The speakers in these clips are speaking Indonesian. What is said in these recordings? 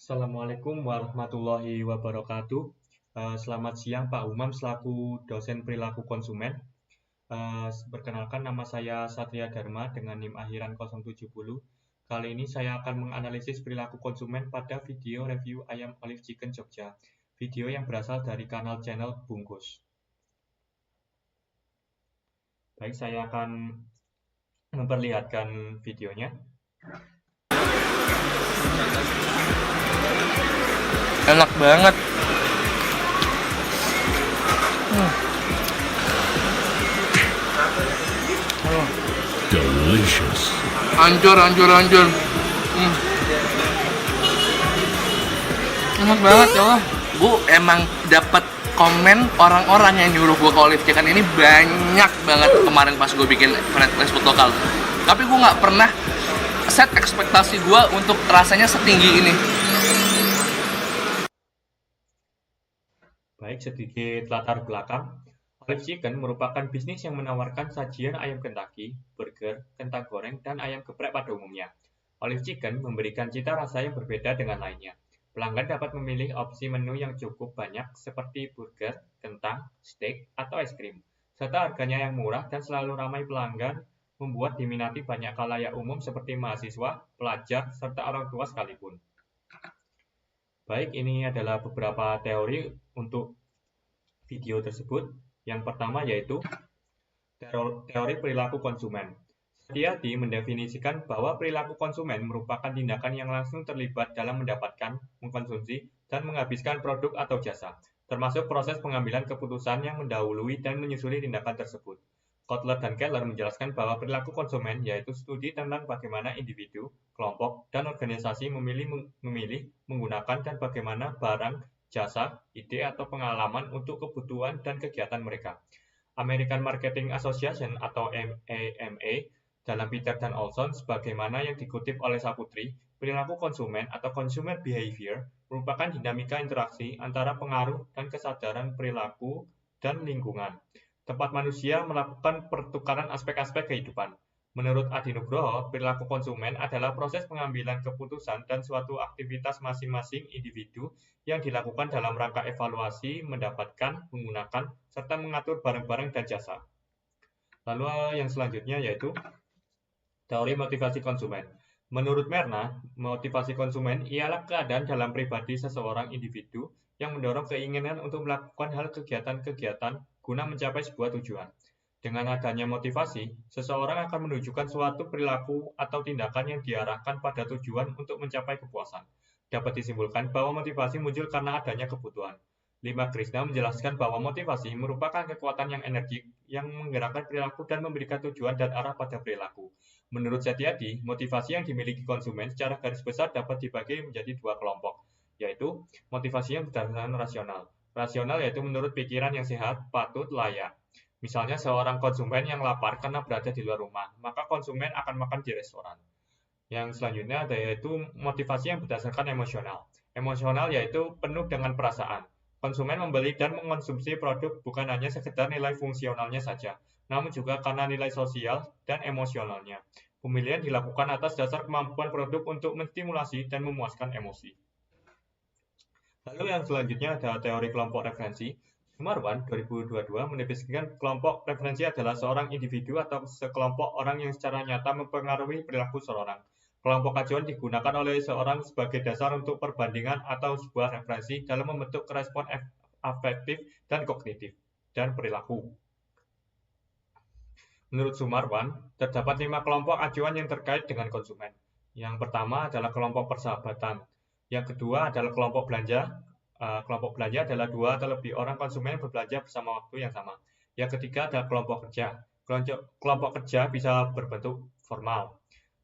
Assalamualaikum warahmatullahi wabarakatuh. Selamat siang Pak Umam selaku dosen perilaku konsumen. Perkenalkan nama saya Satria Dharma dengan NIM akhiran 070. Kali ini saya akan menganalisis perilaku konsumen pada video review ayam Olive Chicken Jogja. Video yang berasal dari kanal channel Bungkus. Baik, saya akan memperlihatkan videonya. Enak banget. Delicious. Anjur. Enak banget ya Allah. Bu emang dapat komen orang-orang yang nyuruh gue ke Olive Chicken ini banyak banget kemarin pas gue bikin fast food lokal. Tapi gue nggak pernah set ekspektasi gue untuk rasanya setinggi ini. Baik, sedikit latar belakang. Olive Chicken merupakan bisnis yang menawarkan sajian ayam Kentucky, burger, kentang goreng, dan ayam geprek pada umumnya. Olive Chicken memberikan cita rasa yang berbeda dengan lainnya. Pelanggan dapat memilih opsi menu yang cukup banyak seperti burger, kentang, steak, atau es krim. Serta harganya yang murah dan selalu ramai pelanggan membuat diminati banyak khalayak umum seperti mahasiswa, pelajar, serta orang tua sekalipun. Baik, ini adalah beberapa teori untuk video tersebut. Yang pertama yaitu teori perilaku konsumen. Setiadi mendefinisikan bahwa perilaku konsumen merupakan tindakan yang langsung terlibat dalam mendapatkan, mengkonsumsi, dan menghabiskan produk atau jasa, termasuk proses pengambilan keputusan yang mendahului dan menyusuli tindakan tersebut. Kotler dan Keller menjelaskan bahwa perilaku konsumen yaitu studi tentang bagaimana individu, kelompok, dan organisasi memilih, menggunakan, dan bagaimana barang, jasa, ide, atau pengalaman untuk kebutuhan dan kegiatan mereka. American Marketing Association atau AMA dalam Peter dan Olson sebagaimana yang dikutip oleh Saputri, perilaku konsumen atau consumer behavior merupakan dinamika interaksi antara pengaruh dan kesadaran perilaku dan lingkungan. Tempat manusia melakukan pertukaran aspek-aspek kehidupan. Menurut Adi Nugroho, perilaku konsumen adalah proses pengambilan keputusan dan suatu aktivitas masing-masing individu yang dilakukan dalam rangka evaluasi, mendapatkan, menggunakan, serta mengatur barang-barang dan jasa. Lalu yang selanjutnya yaitu teori motivasi konsumen. Menurut Merna, motivasi konsumen ialah keadaan dalam pribadi seseorang individu yang mendorong keinginan untuk melakukan hal kegiatan-kegiatan guna mencapai sebuah tujuan. Dengan adanya motivasi, seseorang akan menunjukkan suatu perilaku atau tindakan yang diarahkan pada tujuan untuk mencapai kepuasan. Dapat disimpulkan bahwa motivasi muncul karena adanya kebutuhan. Lima Krishna menjelaskan bahwa motivasi merupakan kekuatan yang energik yang menggerakkan perilaku dan memberikan tujuan dan arah pada perilaku. Menurut Setiadi, motivasi yang dimiliki konsumen secara garis besar dapat dibagi menjadi dua kelompok, yaitu motivasi yang berdasarkan rasional. Rasional yaitu menurut pikiran yang sehat, patut, layak. Misalnya seorang konsumen yang lapar karena berada di luar rumah, maka konsumen akan makan di restoran. Yang selanjutnya ada yaitu motivasi yang berdasarkan emosional. Emosional yaitu penuh dengan perasaan. Konsumen membeli dan mengonsumsi produk bukan hanya sekedar nilai fungsionalnya saja, namun juga karena nilai sosial dan emosionalnya. Pemilihan dilakukan atas dasar kemampuan produk untuk menstimulasi dan memuaskan emosi. Lalu yang selanjutnya ada teori kelompok referensi. Sumarwan 2022 mendefinisikan kelompok referensi adalah seorang individu atau sekelompok orang yang secara nyata mempengaruhi perilaku seseorang. Kelompok acuan digunakan oleh seorang sebagai dasar untuk perbandingan atau sebuah referensi dalam membentuk respon afektif dan kognitif dan perilaku. Menurut Sumarwan, terdapat 5 kelompok acuan yang terkait dengan konsumen. Yang pertama adalah kelompok persahabatan. Yang kedua adalah kelompok belanja. Kelompok belanja adalah 2 atau lebih orang konsumen yang berbelanja bersama waktu yang sama. Yang ketiga adalah kelompok kerja. Kelompok kerja bisa berbentuk formal.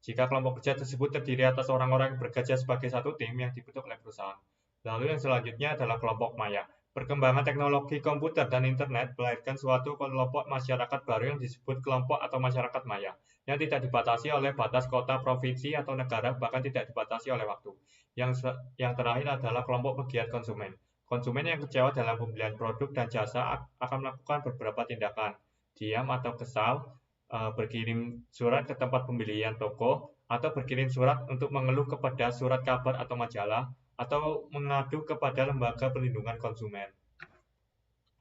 Jika kelompok kerja tersebut terdiri atas orang-orang yang bekerja sebagai satu tim yang dibentuk oleh perusahaan. Lalu yang selanjutnya adalah kelompok maya. Perkembangan teknologi komputer dan internet melahirkan suatu kelompok masyarakat baru yang disebut kelompok atau masyarakat maya, yang tidak dibatasi oleh batas kota, provinsi, atau negara, bahkan tidak dibatasi oleh waktu. Yang terakhir adalah kelompok pegiat konsumen. Konsumen yang kecewa dalam pembelian produk dan jasa akan melakukan beberapa tindakan, diam atau kesal, berkirim surat ke tempat pembelian toko, atau berkirim surat untuk mengeluh kepada surat kabar atau majalah, atau mengadu kepada lembaga perlindungan konsumen.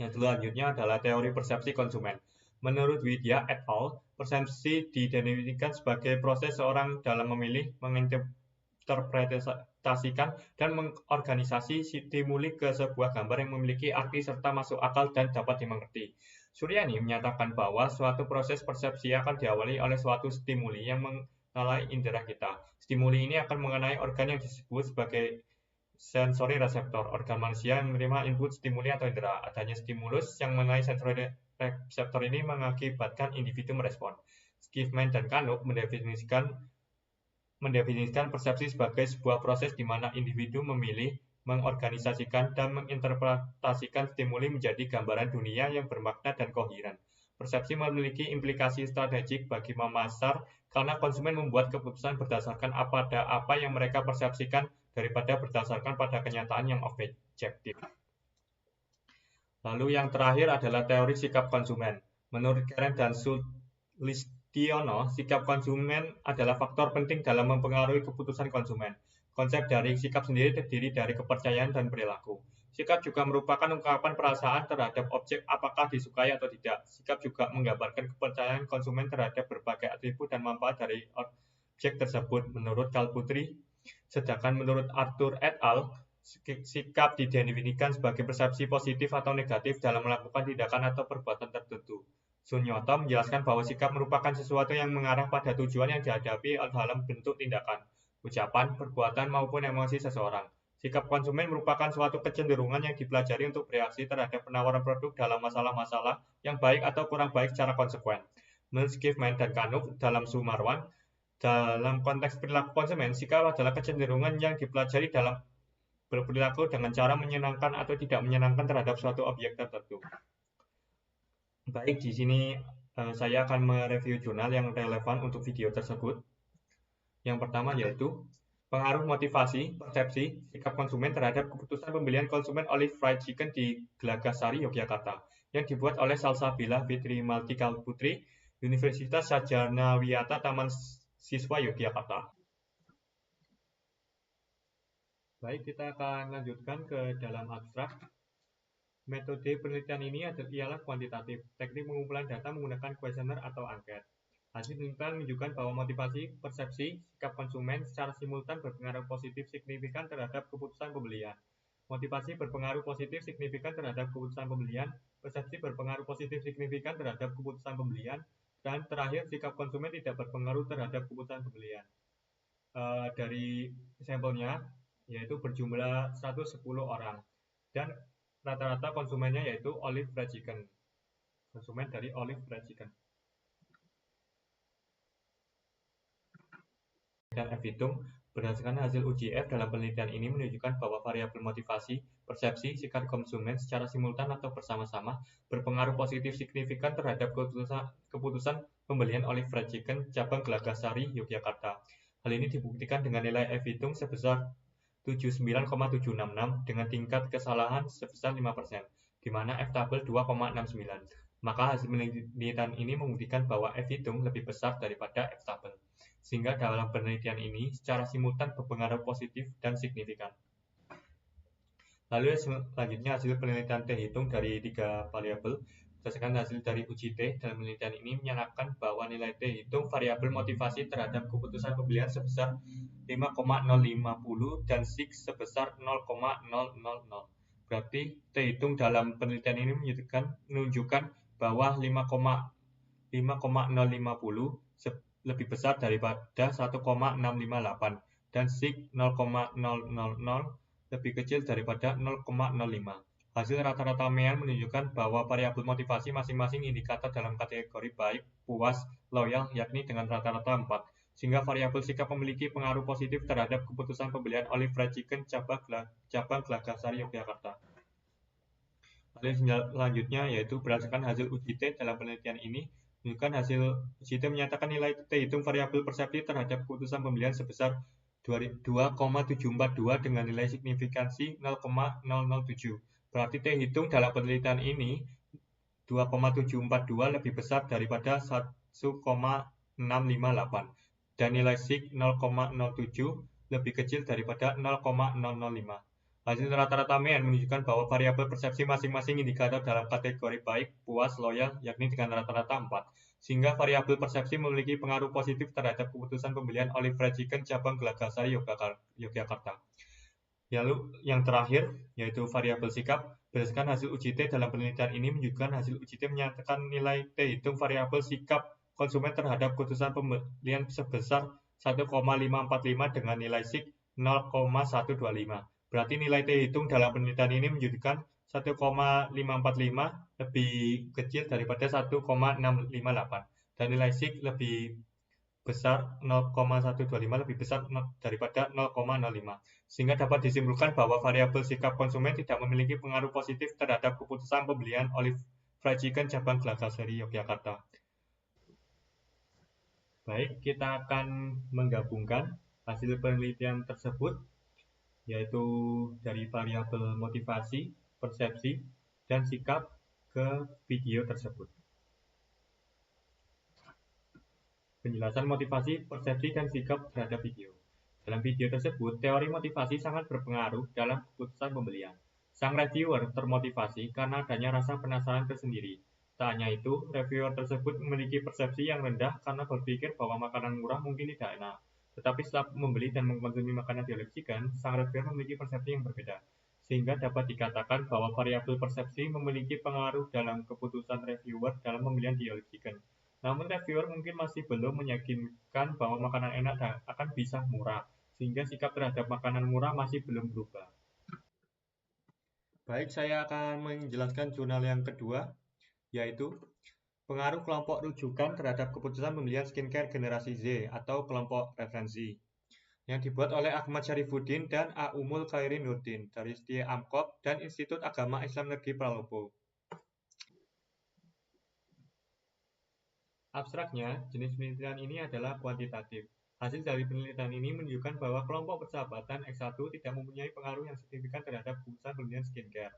Yang selanjutnya adalah teori persepsi konsumen. Menurut Widya et al., persepsi didefinisikan sebagai proses seorang dalam memilih, menginterpretasikan, dan mengorganisasi stimuli ke sebuah gambar yang memiliki arti serta masuk akal dan dapat dimengerti. Suryani menyatakan bahwa suatu proses persepsi akan diawali oleh suatu stimuli yang mengenai indera kita. Stimuli ini akan mengenai organ yang disebut sebagai sensori reseptor, organ manusia yang menerima input stimuli atau indera. Adanya stimulus yang mengenai sensori reseptor ini mengakibatkan individu merespon. Schiffman dan Canuck mendefinisikan persepsi sebagai sebuah proses di mana individu memilih, mengorganisasikan, dan menginterpretasikan stimuli menjadi gambaran dunia yang bermakna dan koheren. Persepsi memiliki implikasi strategik bagi memasar karena konsumen membuat keputusan berdasarkan apa yang mereka persepsikan daripada berdasarkan pada kenyataan yang objektif. Lalu yang terakhir adalah teori sikap konsumen. Menurut Karen dan Sulistiono, sikap konsumen adalah faktor penting dalam mempengaruhi keputusan konsumen. Konsep dari sikap sendiri terdiri dari kepercayaan dan perilaku. Sikap juga merupakan ungkapan perasaan terhadap objek apakah disukai atau tidak. Sikap juga menggambarkan kepercayaan konsumen terhadap berbagai atribut dan manfaat dari objek tersebut. Menurut Kalputri, sedangkan menurut Arthur et al., sikap didefinisikan sebagai persepsi positif atau negatif dalam melakukan tindakan atau perbuatan tertentu. Sunyoto menjelaskan bahwa sikap merupakan sesuatu yang mengarah pada tujuan yang dihadapi dalam bentuk tindakan, ucapan, perbuatan, maupun emosi seseorang. Sikap konsumen merupakan suatu kecenderungan yang dipelajari untuk bereaksi terhadap penawaran produk dalam masalah-masalah yang baik atau kurang baik secara konsekuen. Menurut Schiffman dan Canuck dalam Sumarwan, dalam konteks perilaku konsumen, sikap adalah kecenderungan yang dipelajari dalam berperilaku dengan cara menyenangkan atau tidak menyenangkan terhadap suatu objek tertentu. Baik, di sini saya akan mereview jurnal yang relevan untuk video tersebut. Yang pertama yaitu pengaruh motivasi, persepsi, sikap konsumen terhadap keputusan pembelian konsumen Olive Fried Chicken di Gelagasari, Yogyakarta, yang dibuat oleh Salsabila Fitri Maltika Putri, Universitas Sarjana Wiyata Taman Siswa Yogyakarta. Baik, kita akan lanjutkan ke dalam abstrak. Metode penelitian ini ialah kuantitatif, teknik pengumpulan data menggunakan kuesioner atau angket. Hasil penelitian menunjukkan bahwa motivasi, persepsi, sikap konsumen secara simultan berpengaruh positif signifikan terhadap keputusan pembelian. Motivasi berpengaruh positif signifikan terhadap keputusan pembelian, persepsi berpengaruh positif signifikan terhadap keputusan pembelian, dan terakhir sikap konsumen tidak berpengaruh terhadap keputusan pembelian. Dari sampelnya, yaitu berjumlah 110 orang, dan rata-rata konsumennya yaitu Olive Fried Chicken, konsumen dari Olive Fried Chicken. Dan F hitung, berdasarkan hasil uji F dalam penelitian ini menunjukkan bahwa variabel motivasi, persepsi, sikap konsumen secara simultan atau bersama-sama berpengaruh positif signifikan terhadap keputusan pembelian Olive Fried Chicken cabang Gelagasari, Yogyakarta. Hal ini dibuktikan dengan nilai F hitung sebesar 79,766 dengan tingkat kesalahan sebesar 5%, di mana F-tabel 2,69. Maka hasil penelitian ini membuktikan bahwa F hitung lebih besar daripada F-tabel, sehingga dalam penelitian ini secara simultan berpengaruh positif dan signifikan. Lalu selanjutnya hasil penelitian T hitung dari 3 variabel. Berdasarkan hasil dari uji T dalam penelitian ini menyatakan bahwa nilai T hitung variabel motivasi terhadap keputusan pembelian sebesar 5,050 dan SIG sebesar 0,000. Berarti T hitung dalam penelitian ini menunjukkan bahwa 5,050 lebih besar daripada 1,658 dan SIG 0,000 lebih kecil daripada 0,05. Hasil rata-rata Mean menunjukkan bahwa variabel motivasi masing-masing indikator dalam kategori baik, puas, loyal, yakni dengan rata-rata 4, sehingga variabel sikap memiliki pengaruh positif terhadap keputusan pembelian Olive Fried Chicken cabang Gelagasari, Yogyakarta. Lalu selanjutnya yaitu berdasarkan hasil uji T dalam penelitian ini, menunjukkan hasil uji T menyatakan nilai T hitung variabel persepsi terhadap keputusan pembelian sebesar 2,742 dengan nilai signifikansi 0,007. Berarti T hitung dalam penelitian ini 2,742 lebih besar daripada 1,658 dan nilai SIG 0,07 lebih kecil daripada 0,005. Hasil rata-rata MEN menunjukkan bahwa variabel persepsi masing-masing indikator dalam kategori baik, puas, loyal, yakni dengan rata-rata 4. Sehingga variabel persepsi memiliki pengaruh positif terhadap keputusan pembelian Olive Fried Chicken cabang Gelagasari Yogyakarta. Lalu yang terakhir, yaitu variabel sikap. Berdasarkan hasil uji T dalam penelitian ini menunjukkan hasil uji T menyatakan nilai T hitung variabel sikap konsumen terhadap keputusan pembelian sebesar 1,545 dengan nilai SIK 0,125. Berarti nilai T hitung dalam penelitian ini menunjukkan 1,545 lebih kecil daripada 1,658 dan nilai SIK lebih besar 0,125 lebih besar daripada 0,05, sehingga dapat disimpulkan bahwa variabel sikap konsumen tidak memiliki pengaruh positif terhadap keputusan pembelian Olive Fried Chicken cabang Gelagasari Yogyakarta. Baik, kita akan menggabungkan hasil penelitian tersebut, yaitu dari variabel motivasi, persepsi, dan sikap ke video tersebut. Penjelasan motivasi, persepsi, dan sikap terhadap video. Dalam video tersebut, teori motivasi sangat berpengaruh dalam keputusan pembelian. Sang reviewer termotivasi karena adanya rasa penasaran tersendiri. Tak hanya itu, reviewer tersebut memiliki persepsi yang rendah karena berpikir bahwa makanan murah mungkin tidak enak. Tetapi setelah membeli dan mengkonsumsi makanan di Olive Chicken, sang reviewer memiliki persepsi yang berbeda. Sehingga dapat dikatakan bahwa variabel persepsi memiliki pengaruh dalam keputusan reviewer dalam pembelian di Olive Chicken. Namun reviewer mungkin masih belum meyakinkan bahwa makanan enak akan bisa murah, sehingga sikap terhadap makanan murah masih belum berubah. Baik, saya akan menjelaskan jurnal yang kedua, yaitu pengaruh kelompok rujukan terhadap keputusan pembelian skincare generasi Z atau kelompok referensi, yang dibuat oleh Ahmad Syarifuddin dan A. Umul Khairin Nurdin dari Setia Amkop dan Institut Agama Islam Negeri Palopo. Abstraknya, jenis penelitian ini adalah kuantitatif. Hasil dari penelitian ini menunjukkan bahwa kelompok persahabatan X1 tidak mempunyai pengaruh yang signifikan terhadap keputusan pembelian skincare,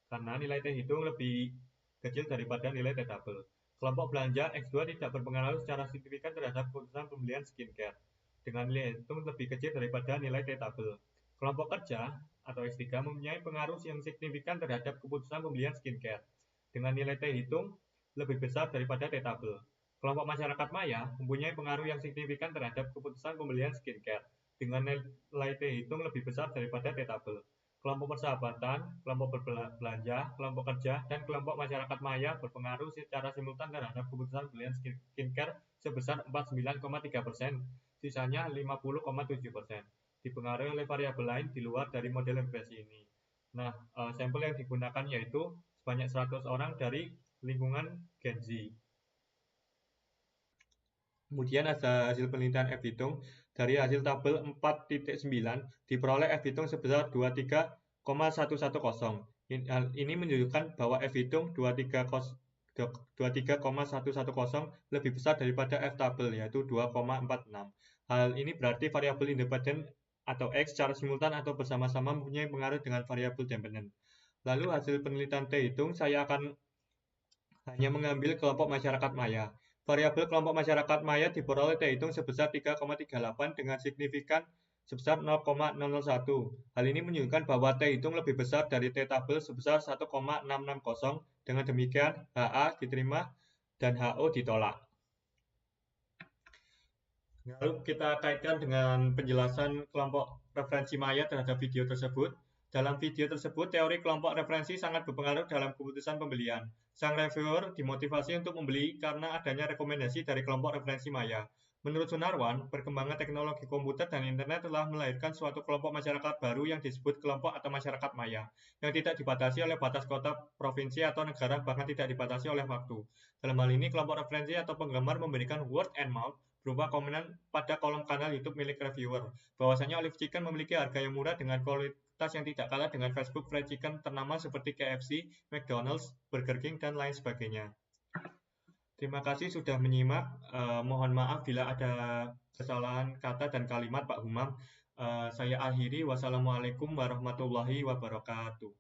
karena nilai T hitung lebih kecil daripada nilai T tabel. Kelompok belanja X2 tidak berpengaruh secara signifikan terhadap keputusan pembelian skincare, dengan nilai hitung lebih kecil daripada nilai T tabel. Kelompok kerja atau X3 mempunyai pengaruh yang signifikan terhadap keputusan pembelian skincare, dengan nilai T hitung lebih besar daripada T tabel. Kelompok masyarakat maya mempunyai pengaruh yang signifikan terhadap keputusan pembelian skincare, dengan nilai T hitung lebih besar daripada T tabel. Kelompok persahabatan, kelompok berbelanja, kelompok kerja, dan kelompok masyarakat maya berpengaruh secara simultan terhadap keputusan pembelian skincare sebesar 49,3%, sisanya 50,7%, dipengaruhi oleh variabel lain di luar dari model regresi ini. Nah, sampel yang digunakan yaitu sebanyak 100 orang dari lingkungan Gen Z. Kemudian ada hasil penelitian F hitung. Dari hasil tabel 4.9 diperoleh F hitung sebesar 23,110. Ini menunjukkan bahwa F hitung 23,110 lebih besar daripada F tabel, yaitu 2,46. Hal ini berarti variabel independen atau X secara simultan atau bersama-sama mempunyai pengaruh dengan variabel dependent. Lalu hasil penelitian T hitung, saya akan hanya mengambil kelompok masyarakat maya. Variabel kelompok masyarakat maya diperoleh T hitung sebesar 3,38 dengan signifikan sebesar 0,001. Hal ini menunjukkan bahwa T hitung lebih besar dari T tabel sebesar 1,660. Dengan demikian, HA diterima dan HO ditolak. Lalu kita kaitkan dengan penjelasan kelompok referensi maya terhadap video tersebut. Dalam video tersebut, teori kelompok referensi sangat berpengaruh dalam keputusan pembelian. Sang reviewer dimotivasi untuk membeli karena adanya rekomendasi dari kelompok referensi maya. Menurut Sunarwan, perkembangan teknologi komputer dan internet telah melahirkan suatu kelompok masyarakat baru yang disebut kelompok atau masyarakat maya, yang tidak dibatasi oleh batas kota, provinsi, atau negara, bahkan tidak dibatasi oleh waktu. Dalam hal ini, kelompok referensi atau penggemar memberikan word and mouth berupa komenan pada kolom kanal YouTube milik reviewer, bahwasanya Olive Chicken memiliki harga yang murah dengan kualitas yang tidak kalah dengan Facebook Fried Chicken ternama seperti KFC, McDonald's, Burger King, dan lain sebagainya. Terima kasih sudah menyimak. Mohon maaf bila ada kesalahan kata dan kalimat Pak Humam. Saya akhiri. Wassalamualaikum warahmatullahi wabarakatuh.